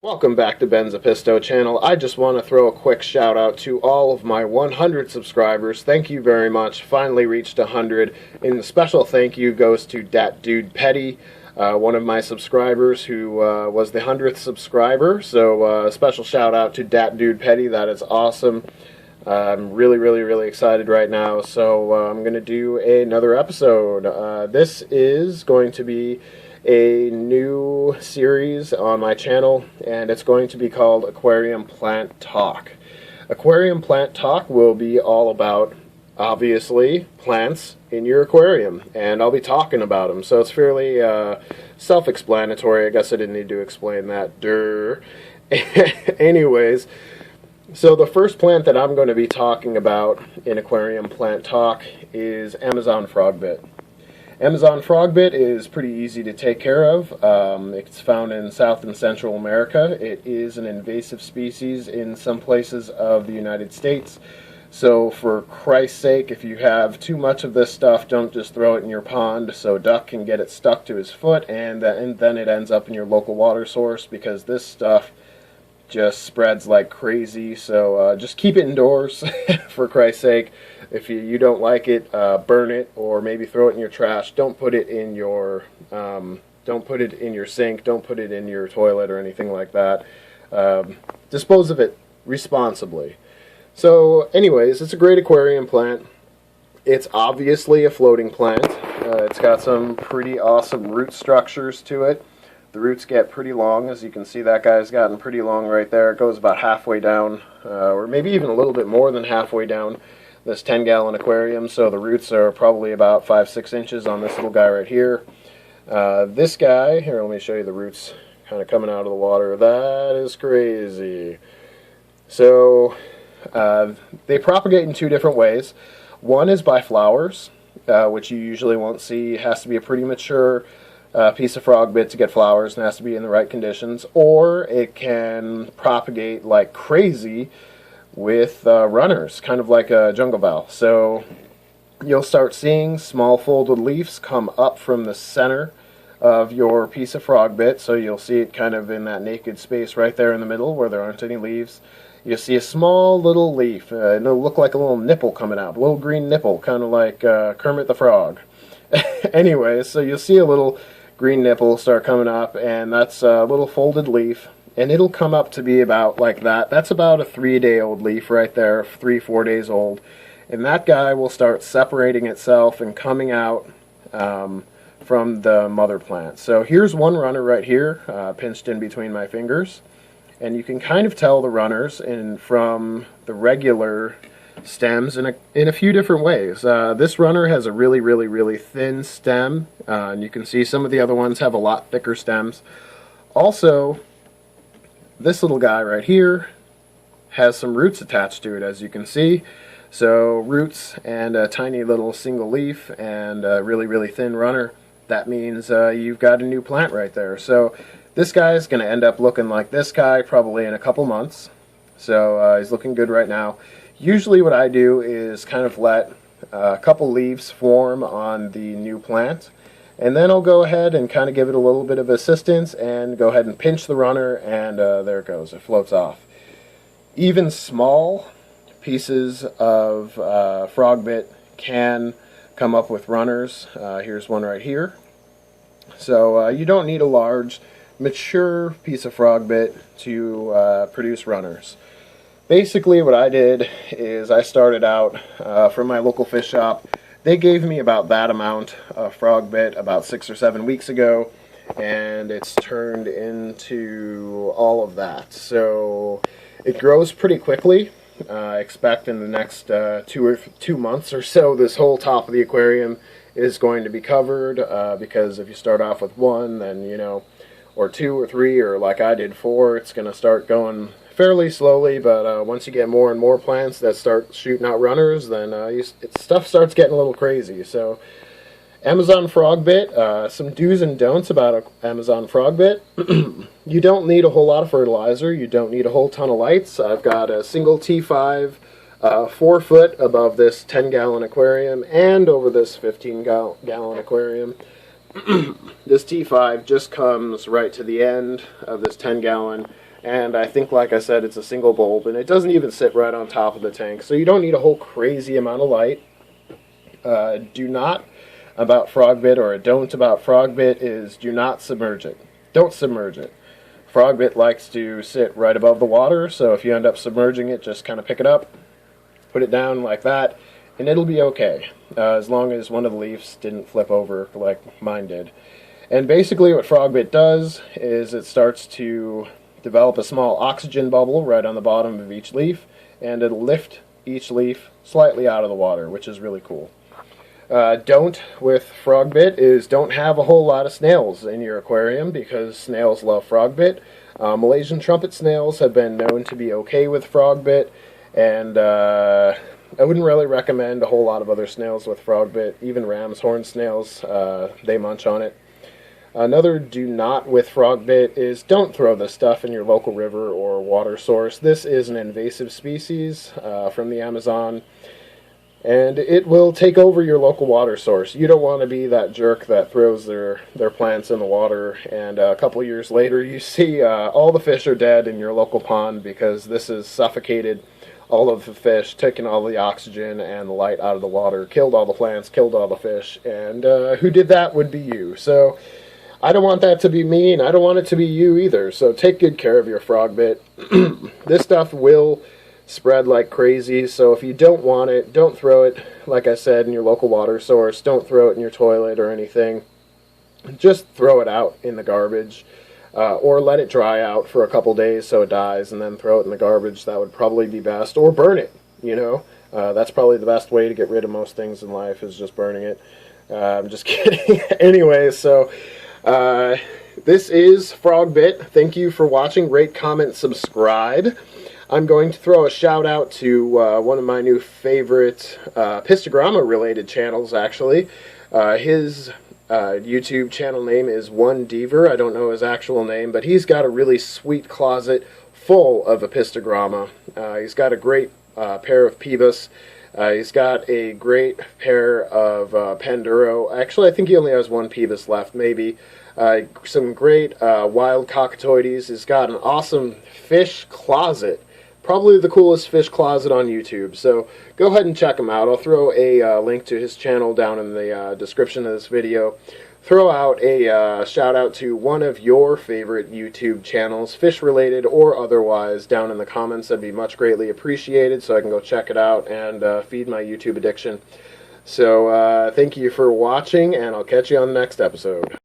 Welcome back to Ben's Apisto channel. I just want to throw a quick shout out to all of my 100 subscribers. Thank you very much. Finally reached 100. And the special thank you goes to Dat Dude Petty, one of my subscribers who was the 100th subscriber. So special shout out to Dat Dude Petty. That is awesome. I'm really excited right now. So I'm going to do another episode. This is going to be a new series on my channel, and it's going to be called Aquarium Plant Talk. Aquarium Plant Talk will be all about, obviously, plants in your aquarium, and I'll be talking about them, so it's fairly self-explanatory. I guess I didn't need to explain that. Durr. Anyways, so the first plant that I'm going to be talking about in Aquarium Plant Talk is Amazon Frogbit. Amazon Frogbit is pretty easy to take care of. It's found in South and Central America. It is an invasive species in some places of the United States. So for Christ's sake, if you have too much of this stuff, don't just throw it in your pond so Duck can get it stuck to his foot and then it ends up in your local water source, because this stuff just spreads like crazy. So just keep it indoors for Christ's sake. If you don't like it, burn it, or maybe throw it in your trash. Don't put it in your sink. Don't put it in your toilet or anything like that. Dispose of it responsibly. So, anyways, it's a great aquarium plant. It's obviously a floating plant. It's got some pretty awesome root structures to it. The roots get pretty long, as you can see. That guy's gotten pretty long right there. It goes about halfway down, or maybe even a little bit more than halfway down this 10-gallon aquarium. So the roots are probably about 5-6 inches on this little guy right here. This guy, here, let me show you the roots kind of coming out of the water. That is crazy. So they propagate in two different ways. One is by flowers, which you usually won't see. It has to be a pretty mature piece of frogbit to get flowers, and has to be in the right conditions. Or it can propagate like crazy with runners, kind of like a jungle fowl. So you'll start seeing small folded leaves come up from the center of your piece of frogbit. So you'll see it kind of in that naked space right there in the middle where there aren't any leaves. You'll see a small little leaf. It'll look like a little nipple coming out, a little green nipple, kind of like Kermit the Frog. Anyway, so you'll see a little green nipple start coming up, and that's a little folded leaf. And it'll come up to be about like that. That's about a 3-day-old leaf right there, 3-4 days old. And that guy will start separating itself and coming out from the mother plant. So here's one runner right here, pinched in between my fingers. And you can kind of tell the runners from the regular stems in a few different ways. This runner has a really thin stem. And you can see some of the other ones have a lot thicker stems. Also, this little guy right here has some roots attached to it, as you can see. So roots and a tiny little single leaf and a really thin runner. That means you've got a new plant right there. So this guy is going to end up looking like this guy probably in a couple months. So he's looking good right now. Usually what I do is kind of let a couple leaves form on the new plant, and then I'll go ahead and kind of give it a little bit of assistance and go ahead and pinch the runner, and there it goes. It floats off. Even small pieces of frogbit can come up with runners. Here's one right here. So you don't need a large, mature piece of frogbit to produce runners. Basically what I did is I started out from my local fish shop. They gave me about that amount of frogbit about 6 or 7 weeks ago, and it's turned into all of that. So it grows pretty quickly. I expect in the next 2 months or so this whole top of the aquarium is going to be covered, because if you start off with 1, then or 2 or 3, or like I did 4, it's going to start going fairly slowly. But once you get more and more plants that start shooting out runners, then stuff starts getting a little crazy. So Amazon Frogbit, some do's and don'ts about Amazon Frogbit. You don't need a whole lot of fertilizer. You don't need a whole ton of lights. I've got a single T5 4 foot above this 10-gallon aquarium and over this 15-gallon aquarium. This T5 just comes right to the end of this 10-gallon, and I think, like I said, it's a single bulb, and it doesn't even sit right on top of the tank, so you don't need a whole crazy amount of light. Do not about Frogbit, or a don't about Frogbit, is do not submerge it. Don't submerge it. Frogbit likes to sit right above the water, so if you end up submerging it, just kind of pick it up, put it down like that, and it'll be okay, as long as one of the leaves didn't flip over like mine did. And basically what Frogbit does is it starts to develop a small oxygen bubble right on the bottom of each leaf, and it'll lift each leaf slightly out of the water, which is really cool. Don't with Frogbit is don't have a whole lot of snails in your aquarium, because snails love Frogbit. Malaysian trumpet snails have been known to be okay with Frogbit, and I wouldn't really recommend a whole lot of other snails with Frogbit. Even ram's horn snails, they munch on it. Another do not with Frogbit is don't throw this stuff in your local river or water source. This is an invasive species from the Amazon, and it will take over your local water source. You don't want to be that jerk that throws their plants in the water, and a couple years later you see all the fish are dead in your local pond because this has suffocated all of the fish, taken all the oxygen and the light out of the water, killed all the plants, killed all the fish, and who did that would be you. So I don't want that to be me, and I don't want it to be you either, so take good care of your Frogbit. This stuff will spread like crazy, so if you don't want it, don't throw it, like I said, in your local water source. Don't throw it in your toilet or anything. Just throw it out in the garbage. Or let it dry out for a couple days so it dies, and then throw it in the garbage. That would probably be best. Or burn it, you know. That's probably the best way to get rid of most things in life, is just burning it. I'm just kidding. Anyway, so this is Frogbit. Thank you for watching. Rate, comment, subscribe. I'm going to throw a shout out to one of my new favorite Apistogramma-related channels, actually. His YouTube channel name is One Deaver. I don't know his actual name, but he's got a really sweet closet full of Apistogramma. He's got a great pair of Pebus. He's got a great pair of Panduro. Actually, I think he only has one Pebus left, maybe. Some great wild cockatoides. He's got an awesome fish closet. Probably the coolest fish closet on YouTube, so go ahead and check him out. I'll throw a link to his channel down in the description of this video. Throw out a shout out to one of your favorite YouTube channels, fish related or otherwise, down in the comments. That'd be much greatly appreciated, so I can go check it out and feed my YouTube addiction. So thank you for watching, and I'll catch you on the next episode.